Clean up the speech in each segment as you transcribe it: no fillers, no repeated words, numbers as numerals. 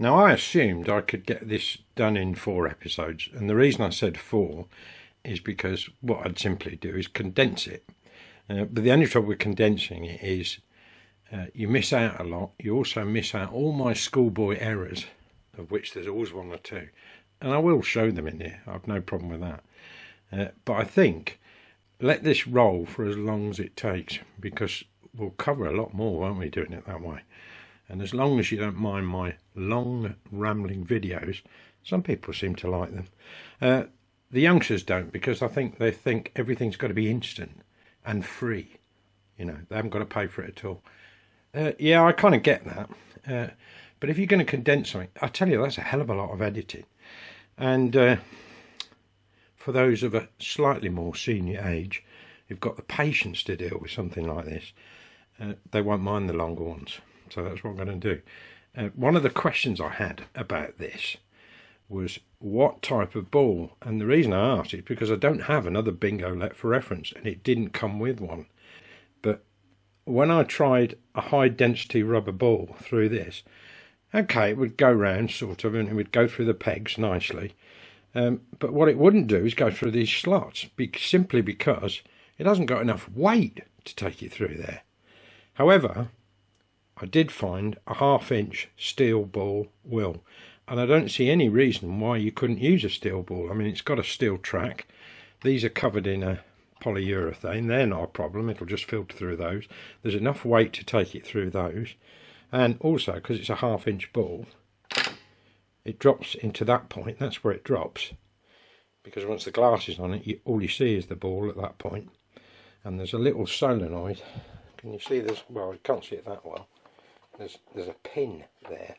Now, I assumed I could get this done in 4 episodes, and the reason I said 4 is because what I'd simply do is condense it. But the only trouble with condensing it is you miss out a lot. You also miss out all my schoolboy errors, of which there's always 1 or 2. And I will show them in here. I've no problem with that. But I think let this roll for as long as it takes, because we'll cover a lot more, won't we, doing it that way? And as long as you don't mind my long, rambling videos, some people seem to like them. The youngsters don't, because I think they think everything's got to be instant and free. You know, they haven't got to pay for it at all. Yeah, I kind of get that. But if you're going to condense something, I tell you, that's a hell of a lot of editing. And for those of a slightly more senior age who've got the patience to deal with something like this, they won't mind the longer ones. So that's what I'm going to do. One of the questions I had about this was what type of ball, and the reason I asked is because I don't have another Bingolett for reference, and it didn't come with one. But when I tried a high density rubber ball through this, okay, it would go round sort of, and it would go through the pegs nicely, but what it wouldn't do is go through these slots, simply because it hasn't got enough weight to take it through there. However, I did find a 1/2 inch steel ball will, and I don't see any reason why you couldn't use a steel ball. I mean, it's got a steel track. These are covered in a polyurethane. They're not a problem. It'll just filter through those. There's enough weight to take it through those. And also, because it's a 1/2 inch ball, it drops into that point. That's where it drops. Because once the glass is on it, all you see is the ball at that point. And there's a little solenoid. Can you see this? Well, you can't see it that well. There's a pin there.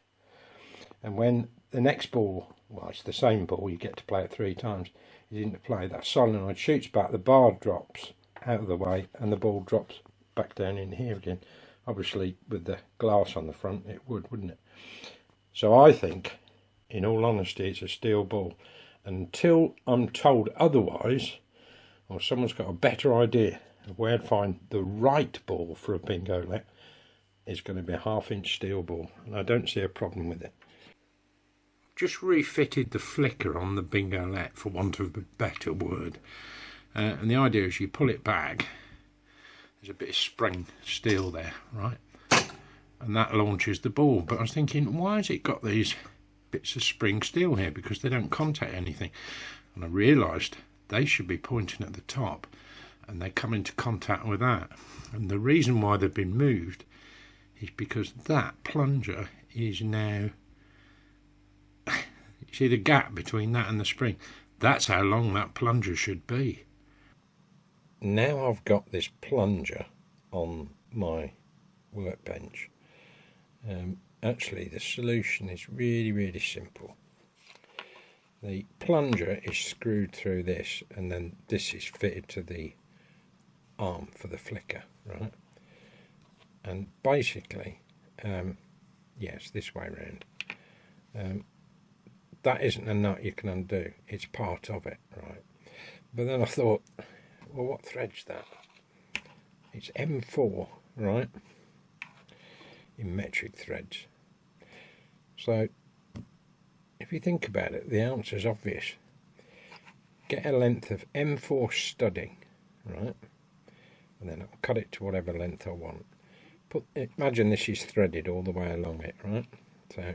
And when the next ball, well, it's the same ball, you get to play it 3 times, is into play, that solenoid shoots back, the bar drops out of the way, and the ball drops back down in here again. Obviously, with the glass on the front, it would, wouldn't it? So I think, in all honesty, it's a steel ball. Until I'm told otherwise, or someone's got a better idea of where to find the right ball for a Bingolett, it's going to be a 1/2 inch steel ball, and I don't see a problem with it. Just refitted the flicker on the Bingolett, for want of a better word, and the idea is you pull it back, there's a bit of spring steel there, right, and that launches the ball. But I was thinking, why has it got these bits of spring steel here? Because they don't contact anything. And I realised they should be pointing at the top, and they come into contact with that. And the reason why they've been moved is because that plunger is now, you see the gap between that and the spring, that's how long that plunger should be. Now I've got this plunger on my workbench, actually the solution is really simple. The plunger is screwed through this, and then this is fitted to the arm for the flicker, right? And basically, yes, this way round. That isn't a nut you can undo, it's part of it, right? But then I thought, well, what thread's that? It's M4, right? In metric threads. So, if you think about it, the answer is obvious. Get a length of M4 studding, right? And then I'll cut it to whatever length I want. Imagine this is threaded all the way along it, right? So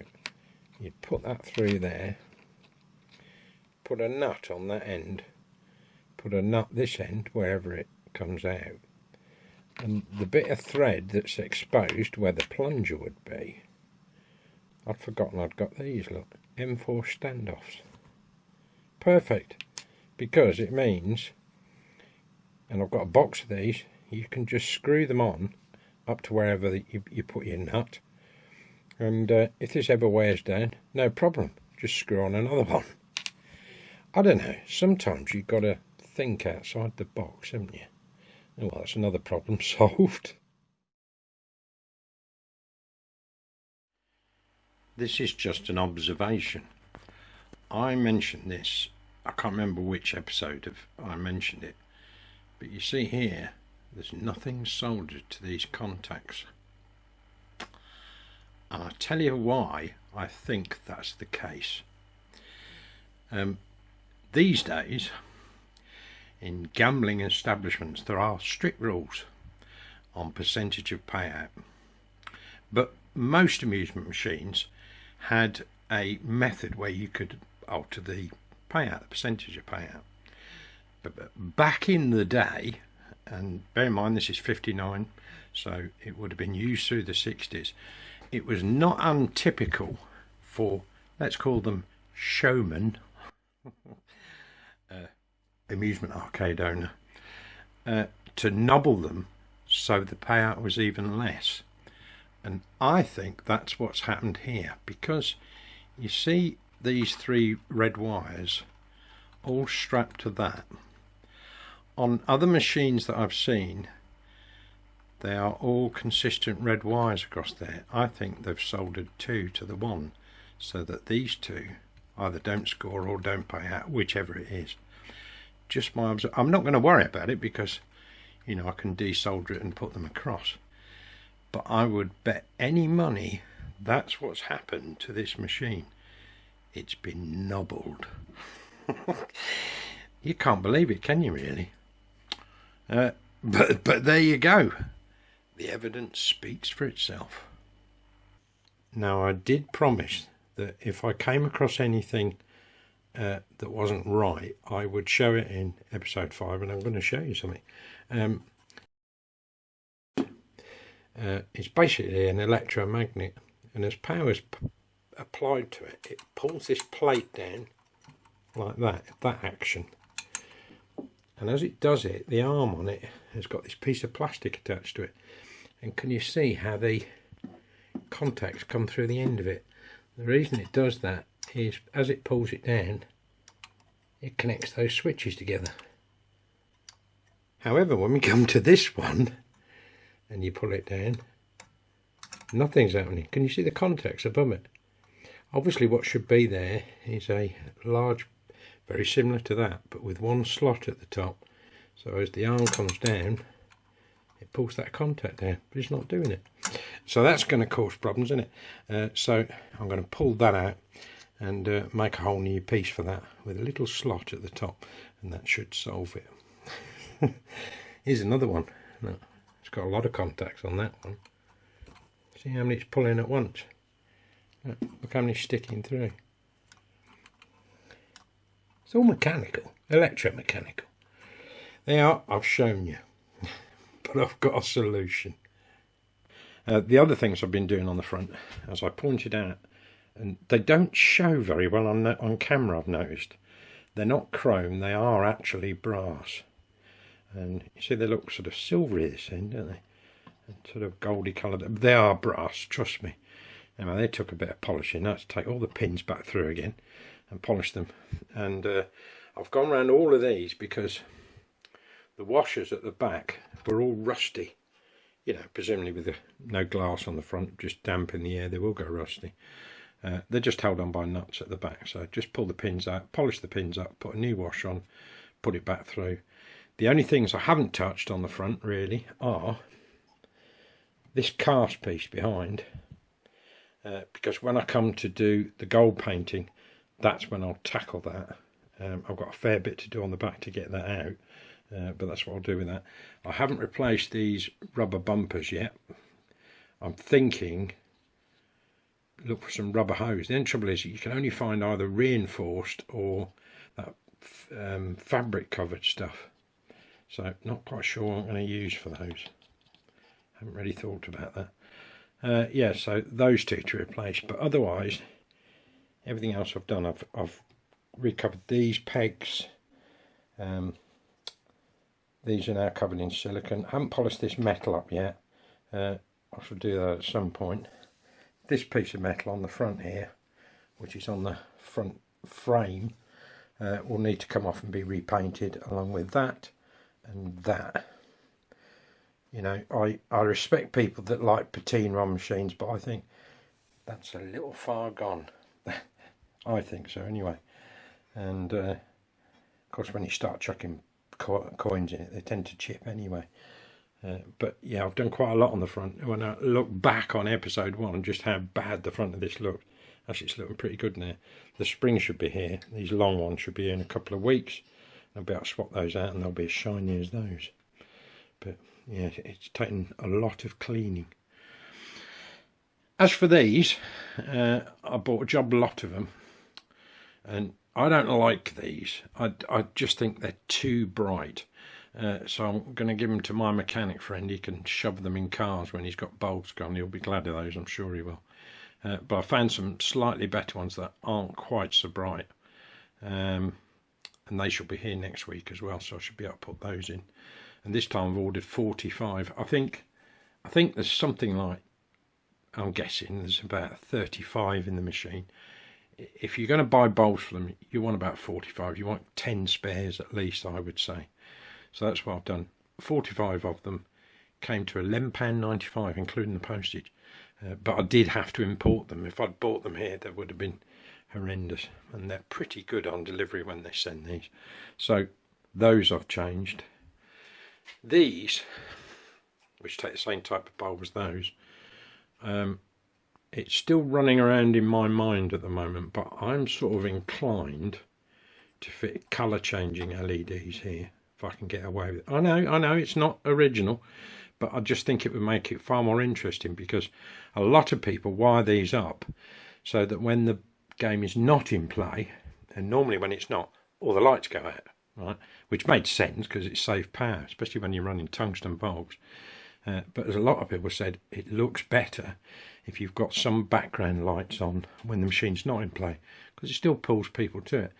you put that through there, put a nut on that end, put a nut this end wherever it comes out, and the bit of thread that's exposed where the plunger would be, I'd forgotten I'd got these, look, M4 standoffs. Perfect, because it means, and I've got a box of these, you can just screw them on up to wherever you put your nut, and if this ever wears down, no problem, just screw on another one. I don't know, sometimes you've got to think outside the box, haven't you? Oh, well, that's another problem solved. This is just an observation. I mentioned this, I can't remember which episode I mentioned it, but you see here, there's nothing soldered to these contacts. And I'll tell you why I think that's the case. These days, in gambling establishments, there are strict rules on percentage of payout. But most amusement machines had a method where you could alter the payout, the percentage of payout. But back in the day, and bear in mind this is 59, so it would have been used through the 60s, it was not untypical for, let's call them showmen, amusement arcade owner, to nobble them so the payout was even less. And I think that's what's happened here, because you see these 3 red wires all strapped to that. On other machines that I've seen, they are all consistent red wires across there. I think they've soldered 2 to the 1 so that these 2 either don't score or don't pay out, whichever it is. Just my observation. I'm not going to worry about it because, you know, I can desolder it and put them across. But I would bet any money that's what's happened to this machine. It's been nobbled. You can't believe it, can you really? But there you go. The evidence speaks for itself. Now, I did promise that if I came across anything that wasn't right, I would show it in episode 5, and I'm going to show you something. It's basically an electromagnet, and as power is applied to it, it pulls this plate down like that action. And as it does it, the arm on it has got this piece of plastic attached to it. And can you see how the contacts come through the end of it? The reason it does that is as it pulls it down, it connects those switches together. However, when we come to this one and you pull it down, nothing's happening. Can you see the contacts above it? Obviously what should be there is a large, very similar to that, but with one slot at the top. So as the arm comes down, it pulls that contact down, but it's not doing it. So that's going to cause problems, isn't it? So I'm going to pull that out and make a whole new piece for that with a little slot at the top, and that should solve it. Here's another one. Look, it's got a lot of contacts on that one. See how many it's pulling at once? Look how many sticking through. It's all mechanical, electromechanical. They are, I've shown you, but I've got a solution. The other things I've been doing on the front, as I pointed out, and they don't show very well on camera, I've noticed. They're not chrome, they are actually brass. And you see they look sort of silvery this end, don't they? And sort of goldy coloured. They are brass, trust me. Anyway, they took a bit of polishing. I had to take all the pins back through again and polish them. And I've gone around all of these because the washers at the back were all rusty. You know, presumably with no glass on the front, just damp in the air, they will go rusty. They're just held on by nuts at the back. So just pull the pins out, polish the pins up, put a new wash on, put it back through. The only things I haven't touched on the front really are this cast piece behind, because when I come to do the gold painting, that's when I'll tackle that. I've got a fair bit to do on the back to get that out, but that's what I'll do with that. I haven't replaced these rubber bumpers yet. I'm thinking look for some rubber hose. The only trouble is you can only find either reinforced or that fabric covered stuff. So not quite sure what I'm going to use for those. Haven't really thought about that. Yeah, so those two to replace, but otherwise everything else I've done. I've recovered these pegs. These are now covered in silicone. I haven't polished this metal up yet. I shall do that at some point. This piece of metal on the front here, which is on the front frame, will need to come off and be repainted along with that and that. You know, I respect people that like patina on machines, but I think that's a little far gone. I think so anyway. And of course when you start chucking coins in it, they tend to chip anyway. But yeah, I've done quite a lot on the front. When I look back on episode 1, just how bad the front of this looked, actually it's looking pretty good now. The springs should be here. These long ones should be here in a couple of weeks. I'll be able to swap those out and they'll be as shiny as those. But yeah, it's taken a lot of cleaning. As for these, I bought a job lot of them, and I don't like these. I just think they're too bright. So I'm going to give them to my mechanic friend. He can shove them in cars when he's got bulbs gone. He'll be glad of those, I'm sure he will. But I found some slightly better ones that aren't quite so bright. And they shall be here next week as well, so I should be able to put those in. And this time I've ordered 45. I think there's something like, I'm guessing there's about 35 in the machine. If you're going to buy bulbs for them, you want about 45. You want 10 spares at least, I would say. So that's what I've done. 45 of them came to £11.95, including the postage. But I did have to import them. If I'd bought them here, they would have been horrendous. And they're pretty good on delivery when they send these. So those I've changed. These, which take the same type of bulb as those, it's still running around in my mind at the moment, but I'm sort of inclined to fit colour changing LEDs here. If I can get away with it. I know it's not original, but I just think it would make it far more interesting, because a lot of people wire these up so that when the game is not in play, and normally when it's not, all the lights go out, right? Which made sense because it saves power, especially when you're running tungsten bulbs. But as a lot of people said, it looks better if you've got some background lights on when the machine's not in play, because it still pulls people to it.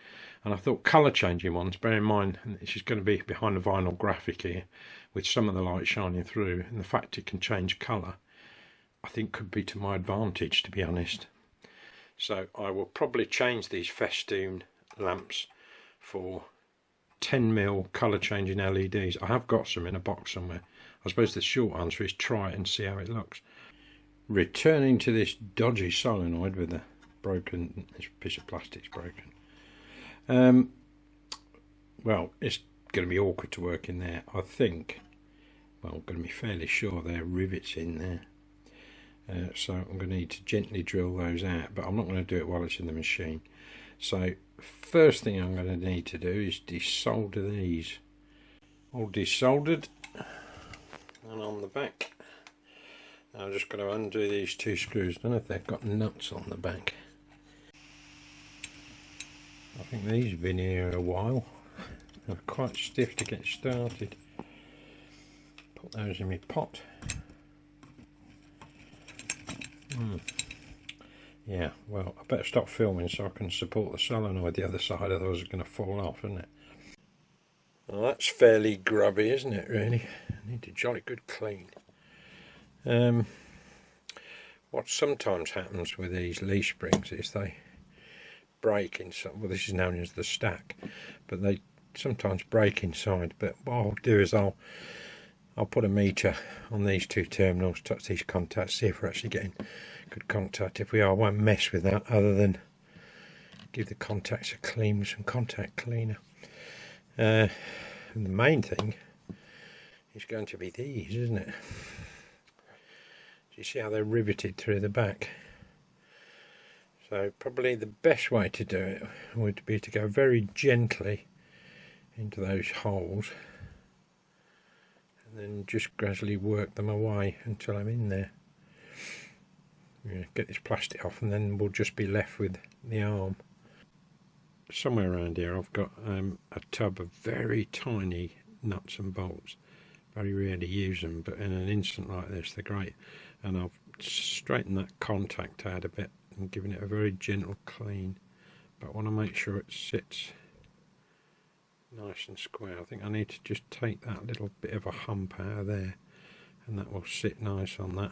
And I thought colour changing ones, bear in mind this is going to be behind a vinyl graphic here with some of the light shining through, and the fact it can change colour I think could be to my advantage, to be honest. So I will probably change these festoon lamps for 10mm colour changing LEDs. I have got some in a box somewhere. I suppose the short answer is try it and see how it looks. Returning to this dodgy solenoid with the broken, this piece of plastic's broken. Well, it's going to be awkward to work in there. I think, well, I'm going to be fairly sure there are rivets in there. So I'm going to need to gently drill those out, but I'm not going to do it while it's in the machine. So first thing I'm going to need to do is desolder these. All desoldered and on the back. I'm just going to undo these 2 screws. I don't know if they've got nuts on the back. I think these have been here a while. They're quite stiff to get started. Put those in my pot. Yeah, well, I better stop filming so I can support the solenoid the other side, otherwise it's going to fall off, isn't it? Well, that's fairly grubby, isn't it, really? I need a jolly good clean. What sometimes happens with these leaf springs is they break inside. Well, this is known as the stack, but they sometimes break inside. But what I'll do is I'll put a meter on these 2 terminals, touch these contacts, see if we're actually getting good contact. If we are, I won't mess with that other than give the contacts a clean with some contact cleaner. And the main thing is going to be these, isn't it? You see how they're riveted through the back. So probably the best way to do it would be to go very gently into those holes and then just gradually work them away until I'm in there. Yeah, get this plastic off and then we'll just be left with the arm. Somewhere around here I've got a tub of very tiny nuts and bolts. Very rarely use them, but in an instant like this they're great. And I've straightened that contact out a bit and given it a very gentle clean, but I want to make sure it sits nice and square. I think I need to just take that little bit of a hump out of there, and that will sit nice on that.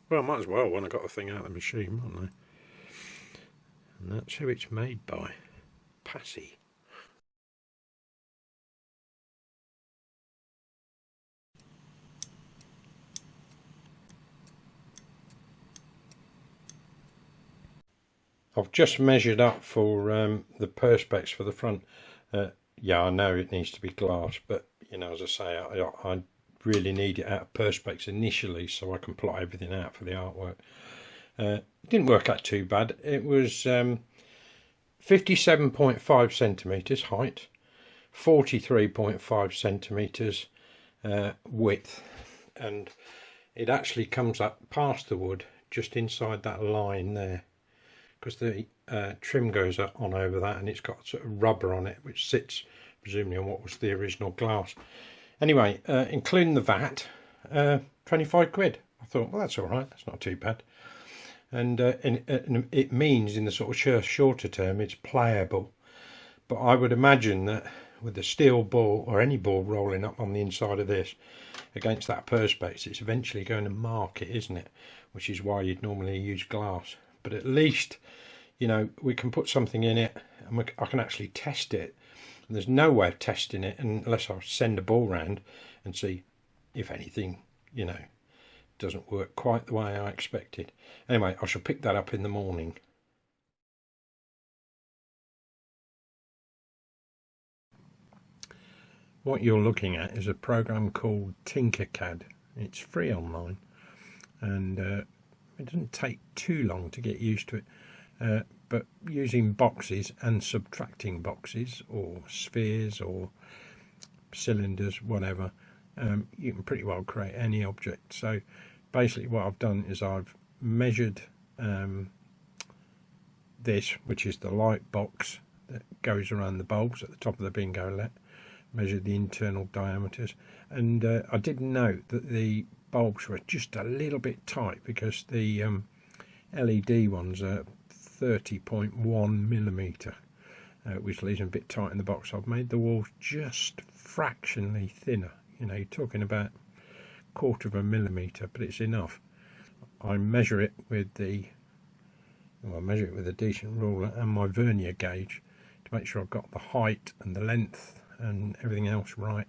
Well, I might as well when I got the thing out of the machine, mightn't I? And that's who it's made by. Passy. I've just measured up for the Perspex for the front. Yeah, I know it needs to be glass, but you know, as I say, I really need it out of Perspex initially so I can plot everything out for the artwork. It didn't work out too bad. It was 57.5 centimetres height, 43.5 centimetres width, and it actually comes up past the wood just inside that line there, because the trim goes on over that, and it's got sort of rubber on it which sits presumably on what was the original glass. Anyway, including the VAT, 25 quid. I thought, well, that's all right, that's not too bad. And it means in the sort of shorter term it's playable, but I would imagine that with the steel ball or any ball rolling up on the inside of this against that Perspex, it's eventually going to mark it, isn't it? Which is why you'd normally use glass. But at least, you know, we can put something in it and I can actually test it. And there's no way of testing it unless I send a ball round and see if anything, you know, doesn't work quite the way I expected. Anyway, I shall pick that up in the morning. What you're looking at is a program called Tinkercad. It's free online, and it doesn't take too long to get used to it, but using boxes and subtracting boxes or spheres or cylinders, whatever, you can pretty well create any object. So basically what I've done is I've measured this, which is the light box that goes around the bulbs at the top of the Bingolett, measured the internal diameters, and I did note that the bulbs were just a little bit tight because the LED ones are 30.1 millimeter, which leaves them a bit tight in the box. I've made the walls just fractionally thinner. You know, you're talking about 1/4 millimeter, but it's enough. I measure it with the, well, I measure it with a decent ruler and my vernier gauge to make sure I've got the height and the length and everything else right,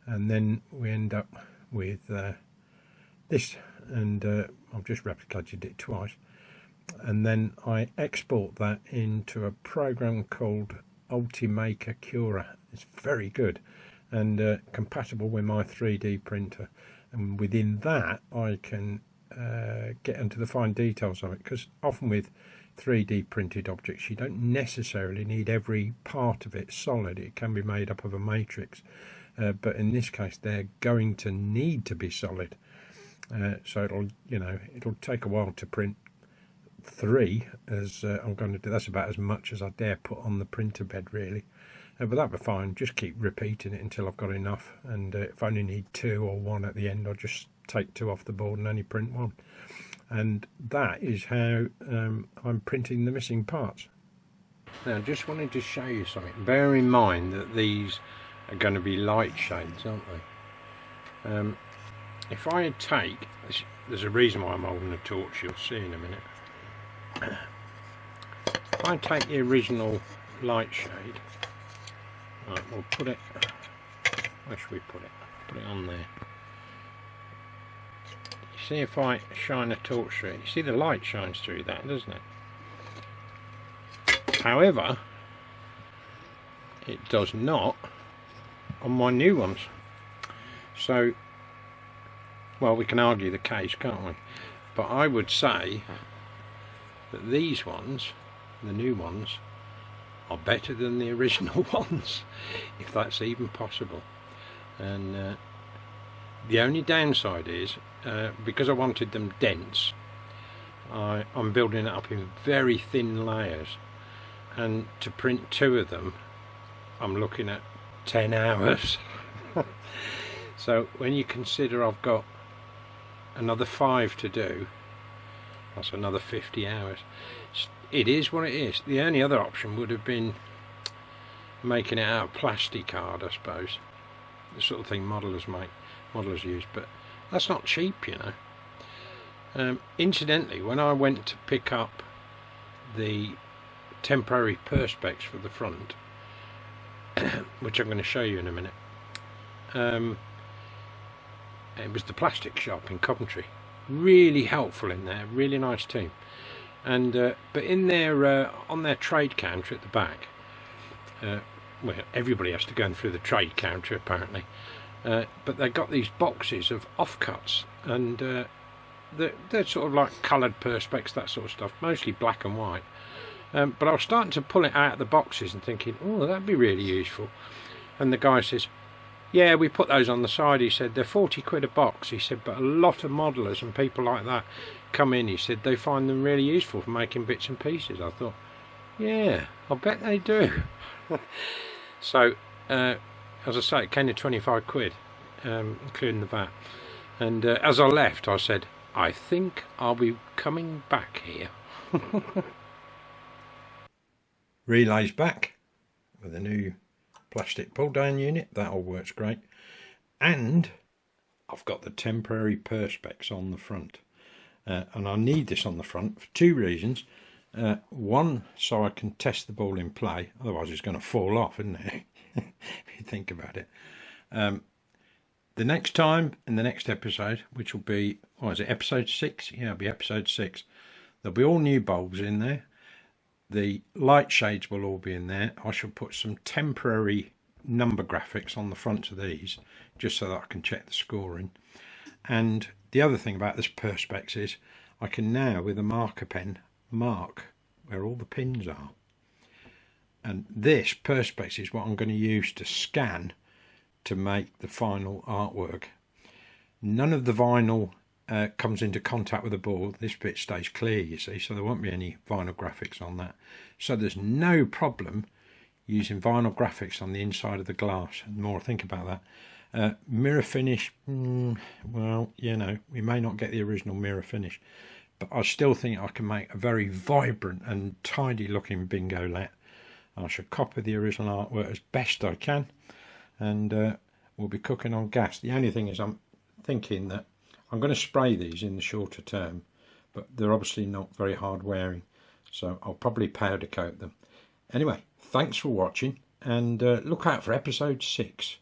and then we end up with this, and I've just replicated it twice, and then I export that into a program called Ultimaker Cura. It's very good and compatible with my 3D printer, and within that I can get into the fine details of it, because often with 3D printed objects you don't necessarily need every part of it solid. It can be made up of a matrix, but in this case they're going to need to be solid, so it'll, you know, it'll take a while to print 3, as I'm going to do. That's about as much as I dare put on the printer bed really, but that'll be fine. Just keep repeating it until I've got enough, and if I only need 2 or 1 at the end, I'll just take 2 off the board and only print 1. And that is how I'm printing the missing parts. Now, just wanted to show you something. Bear in mind that these are going to be light shades, aren't they? If I take, there's a reason why I'm holding a torch, you'll see in a minute. If I take the original light shade, right, we'll put it, where should we put it? Put it on there. See, if I shine a torch through it, you see the light shines through that, doesn't it? However, it does not on my new ones. So, well, we can argue the case, can't we? But I would say that these ones, the new ones, are better than the original ones, if that's even possible. And the only downside is, because I wanted them dense, I'm building it up in very thin layers, and to print 2 of them I'm looking at 10 hours. So when you consider I've got another 5 to do, that's another 50 hours. It is what it is. The only other option would have been making it out of plastic card, I suppose, the sort of thing modelers use, but that's not cheap, you know. Incidentally, when I went to pick up the temporary Perspex for the front, which I'm going to show you in a minute, it was the plastic shop in Coventry. Really helpful in there, really nice team. And but in their on their trade counter at the back, well, everybody has to go through the trade counter apparently. but they got these boxes of offcuts, and they're sort of like coloured Perspex, that sort of stuff, mostly black and white. But I was starting to pull it out of the boxes and thinking, oh, that'd be really useful. And the guy says, yeah, we put those on the side. He said, they're 40 quid a box. He said, but a lot of modelers and people like that come in. He said, they find them really useful for making bits and pieces. I thought, yeah, I bet they do. So, as I say, it came to 25 quid, including the VAT. And as I left, I said, I think I'll be coming back here. Relays back with a new plastic pull down unit. That all works great. And I've got the temporary Perspex on the front. And I need this on the front for two reasons. One, so I can test the ball in play. Otherwise it's going to fall off, isn't it? If you think about it. The next time, in the next episode, which will be, what is it, episode 6? Yeah, it'll be episode 6. There'll be all new bulbs in there. The light shades will all be in there. I shall put some temporary number graphics on the front of these, just so that I can check the scoring. And the other thing about this Perspex is I can now, with a marker pen, mark where all the pins are. And this Perspex is what I'm going to use to scan to make the final artwork. None of the vinyl comes into contact with the ball. This bit stays clear, you see, so there won't be any vinyl graphics on that. So there's no problem using vinyl graphics on the inside of the glass. And the more I think about that, mirror finish, well, you know, we may not get the original mirror finish, but I still think I can make a very vibrant and tidy looking Bingolett. I shall copy the original artwork as best I can, and we'll be cooking on gas. The only thing is I'm thinking that I'm going to spray these in the shorter term, but they're obviously not very hard wearing, so I'll probably powder coat them. Anyway, thanks for watching, and look out for episode 6.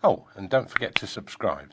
Oh, and don't forget to subscribe.